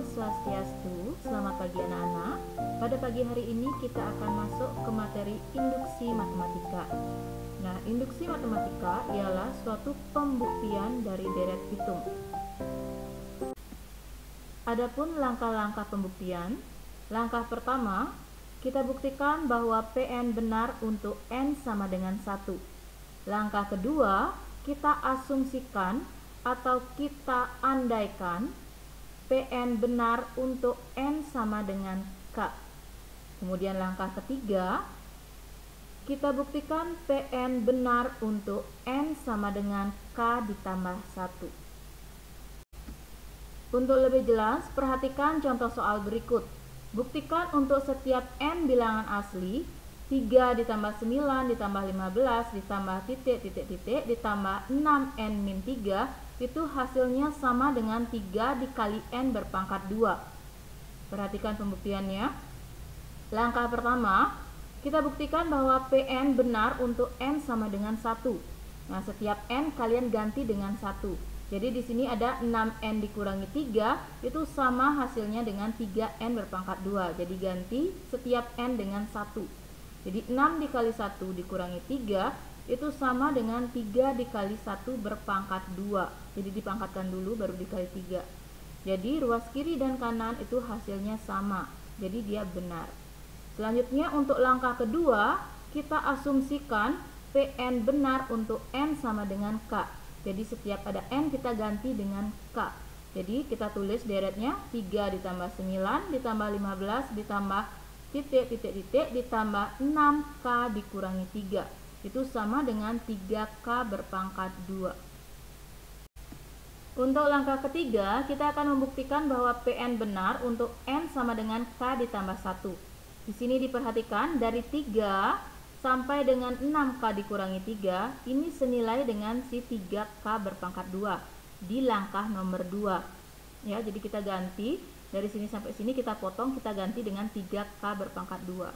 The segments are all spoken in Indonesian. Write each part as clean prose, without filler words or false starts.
Swastiastu, selamat pagi anak-anak. Pada pagi hari ini kita akan masuk ke materi induksi matematika. Nah, induksi matematika ialah suatu pembuktian dari deret hitung. Adapun langkah-langkah pembuktian, langkah pertama, kita buktikan bahwa PN benar untuk N sama dengan 1. Langkah kedua, kita asumsikan atau kita andaikan PN benar untuk N sama dengan K. Kemudian langkah ketiga, kita buktikan PN benar untuk N sama dengan K ditambah 1. Untuk lebih jelas, perhatikan contoh soal berikut. Buktikan untuk setiap N bilangan asli, 3 ditambah 9 ditambah 15 ditambah titik ditambah 6N min 3 itu hasilnya sama dengan 3 dikali N berpangkat 2. Perhatikan pembuktiannya. Langkah pertama, kita buktikan bahwa PN benar untuk N sama dengan 1. Nah, setiap N kalian ganti dengan 1. Jadi di sini ada 6N dikurangi 3, itu sama hasilnya dengan 3N berpangkat 2. Jadi ganti setiap N dengan 1. Jadi 6 dikali 1 dikurangi 3, itu sama dengan 3 dikali 1 berpangkat 2. Jadi dipangkatkan dulu baru dikali 3. Jadi ruas kiri dan kanan itu hasilnya sama. Jadi dia benar. Selanjutnya untuk langkah kedua, kita asumsikan PN benar untuk N sama dengan K. Jadi setiap ada N kita ganti dengan K. Jadi kita tulis deretnya 3 ditambah 9 ditambah 15 ditambah titik ditambah 6K dikurangi 3. Itu sama dengan 3K berpangkat 2. Untuk langkah ketiga, kita akan membuktikan bahwa PN benar untuk N sama dengan K ditambah 1. Di sini diperhatikan dari 3 sampai dengan 6K dikurangi 3, ini senilai dengan si 3K berpangkat 2 di langkah nomor 2. Ya, jadi kita ganti dari sini sampai sini kita potong, kita ganti dengan 3K berpangkat 2.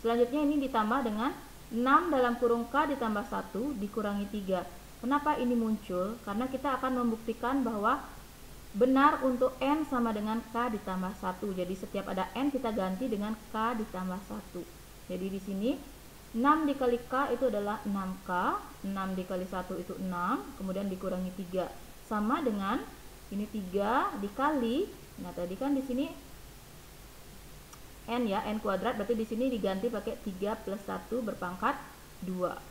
Selanjutnya ini ditambah dengan 6 dalam kurung K ditambah 1 dikurangi 3. Kenapa ini muncul? Karena kita akan membuktikan bahwa benar untuk N sama dengan K ditambah 1. Jadi setiap ada N kita ganti dengan K ditambah 1. Jadi di sini 6 dikali K itu adalah 6K, 6 dikali 1 itu 6, kemudian dikurangi 3. Sama dengan ini 3 dikali, nah tadi kan di sini N ya, N kuadrat, berarti di sini diganti pakai 3 plus 1 berpangkat 2.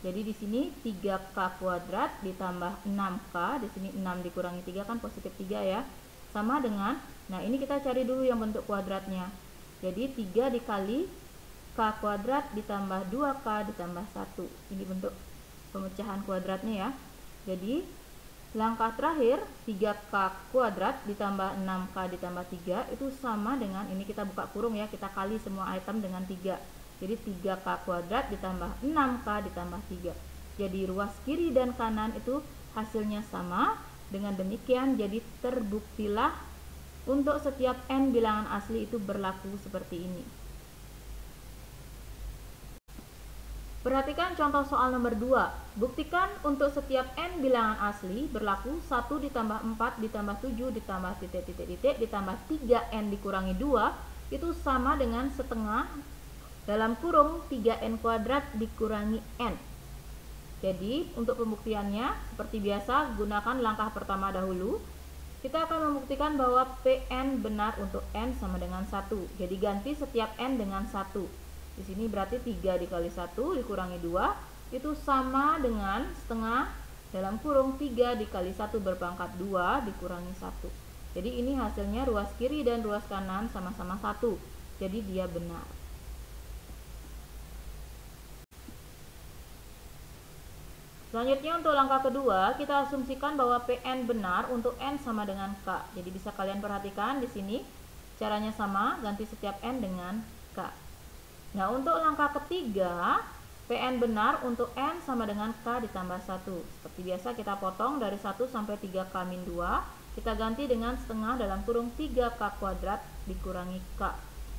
Jadi di sini 3K kuadrat ditambah 6K, di sini 6 dikurangi 3 kan positif 3 ya. Sama dengan, nah ini kita cari dulu yang bentuk kuadratnya. Jadi 3 dikali K kuadrat ditambah 2K ditambah 1. Ini bentuk pemecahan kuadratnya ya. Jadi langkah terakhir 3K kuadrat ditambah 6K ditambah 3 itu sama dengan, ini kita buka kurung ya, kita kali semua item dengan 3. Jadi 3K kuadrat ditambah 6K ditambah 3. Jadi ruas kiri dan kanan itu hasilnya sama. Dengan demikian jadi terbuktilah untuk setiap N bilangan asli itu berlaku seperti ini. Perhatikan contoh soal nomor 2. Buktikan untuk setiap N bilangan asli berlaku 1 ditambah 4 ditambah 7 ditambah titik ditambah 3N dikurangi 2 itu sama dengan setengah dalam kurung 3N kuadrat dikurangi N. Jadi untuk pembuktiannya seperti biasa gunakan langkah pertama dahulu. Kita akan membuktikan bahwa PN benar untuk N sama dengan 1. Jadi ganti setiap N dengan 1. Di sini berarti 3 dikali 1 dikurangi 2 itu sama dengan setengah dalam kurung 3 dikali 1 berpangkat 2 dikurangi 1. Jadi ini hasilnya ruas kiri dan ruas kanan sama-sama 1. Jadi dia benar. Selanjutnya untuk langkah kedua, kita asumsikan bahwa PN benar untuk N sama dengan K. Jadi bisa kalian perhatikan di sini caranya sama, ganti setiap N dengan K. Nah, untuk langkah ketiga, PN benar untuk N sama dengan K ditambah 1. Seperti biasa kita potong dari 1 sampai 3K min 2. Kita ganti dengan setengah dalam kurung 3K kuadrat dikurangi K.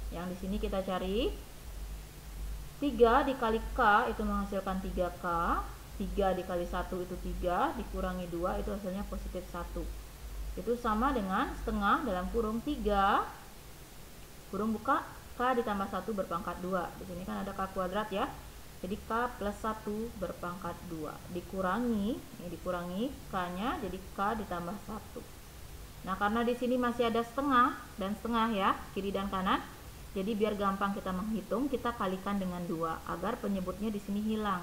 Yang di sini kita cari 3 dikali K itu menghasilkan 3K. 3 dikali 1 itu 3, dikurangi 2 itu hasilnya positif 1. itu sama dengan setengah dalam kurung 3 kurung buka K ditambah 1 berpangkat 2. Di sini kan ada K kuadrat ya. Jadi K plus 1 berpangkat 2 dikurangi, ini dikurangi K-nya jadi K ditambah 1. Nah, karena di sini masih ada setengah dan setengah ya, kiri dan kanan. Jadi biar gampang kita menghitung, kita kalikan dengan 2 agar penyebutnya di sini hilang.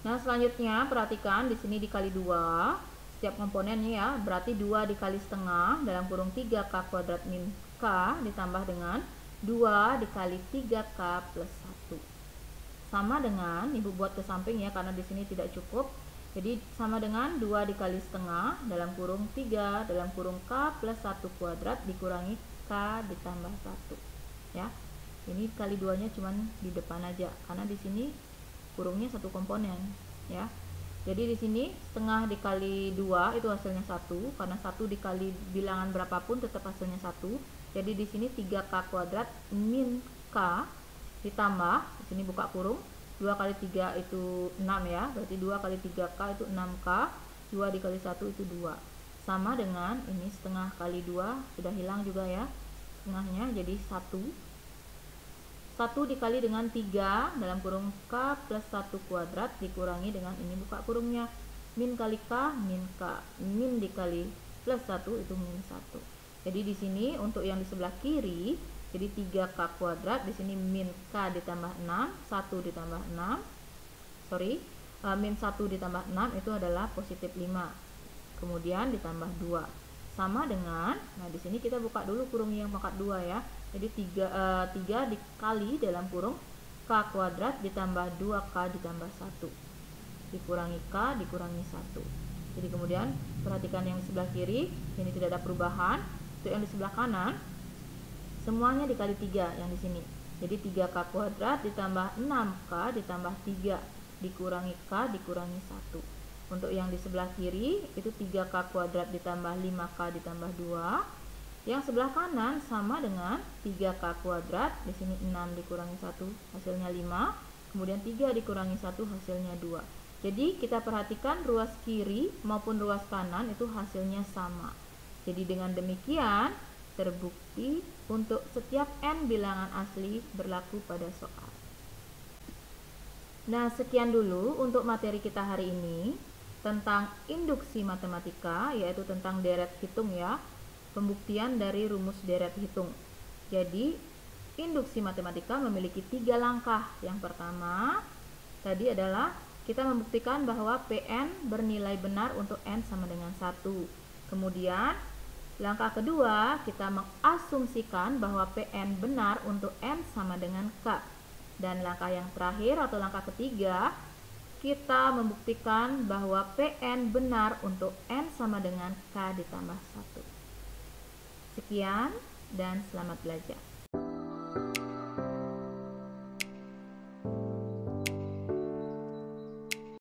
Nah, selanjutnya perhatikan di sini dikali 2 setiap komponennya ya, berarti 2 dikali setengah dalam kurung 3K kuadrat min K ditambah dengan 2 dikali 3K plus 1. Sama dengan, Ibu buat ke samping ya karena di sini tidak cukup. Jadi sama dengan 2 dikali setengah dalam kurung 3 dalam kurung K plus 1 kuadrat dikurangi K ditambah 1. Ya. Ini kali 2-nya cuman di depan aja karena di sini kurungnya satu komponen ya. Jadi di sini setengah dikali 2 itu hasilnya 1 karena 1 dikali bilangan berapapun tetap hasilnya 1. Jadi di sini 3K kuadrat min K ditambah di sini buka kurung 2 kali 3 itu 6 ya. Berarti 2 kali 3K itu 6K, 2 dikali 1 itu 2. Sama dengan ini setengah kali 2 sudah hilang juga ya. Setengahnya jadi 1. 1 dikali dengan 3 dalam kurung K plus 1 kuadrat dikurangi dengan ini buka kurungnya. Min kali K, min K. Min dikali plus 1 itu min 1. Jadi di sini untuk yang di sebelah kiri, jadi 3K kuadrat, di sini min K ditambah 6, 1 ditambah 6. Min 1 ditambah 6 itu adalah positif 5. Kemudian ditambah 2. Sama dengan, nah di sini kita buka dulu kurung yang pangkat 2 ya. Jadi 3 dikali dalam kurung K kuadrat ditambah 2K ditambah 1 dikurangi K dikurangi 1. Jadi kemudian perhatikan yang di sebelah kiri, ini tidak ada perubahan. Untuk yang di sebelah kanan semuanya dikali 3 yang di sini. Jadi 3K kuadrat ditambah 6K ditambah 3 dikurangi K dikurangi 1. Untuk yang di sebelah kiri itu 3K kuadrat ditambah 5K ditambah 2. Yang sebelah kanan sama dengan 3K kuadrat, di sini 6 dikurangi 1 hasilnya 5, kemudian 3 dikurangi 1 hasilnya 2. Jadi kita perhatikan ruas kiri maupun ruas kanan itu hasilnya sama. Jadi dengan demikian terbukti untuk setiap n bilangan asli berlaku pada soal. Nah, sekian dulu untuk materi kita hari ini tentang induksi matematika, yaitu tentang deret hitung ya. Pembuktian dari rumus deret hitung. Jadi, induksi matematika memiliki 3 langkah. Yang pertama, tadi adalah kita membuktikan bahwa Pn bernilai benar untuk n sama dengan 1. Kemudian, langkah kedua, kita mengasumsikan bahwa Pn benar untuk n sama dengan k. Dan langkah yang terakhir atau langkah ketiga, kita membuktikan bahwa Pn benar untuk n sama dengan k ditambah 1. Sekian dan selamat belajar.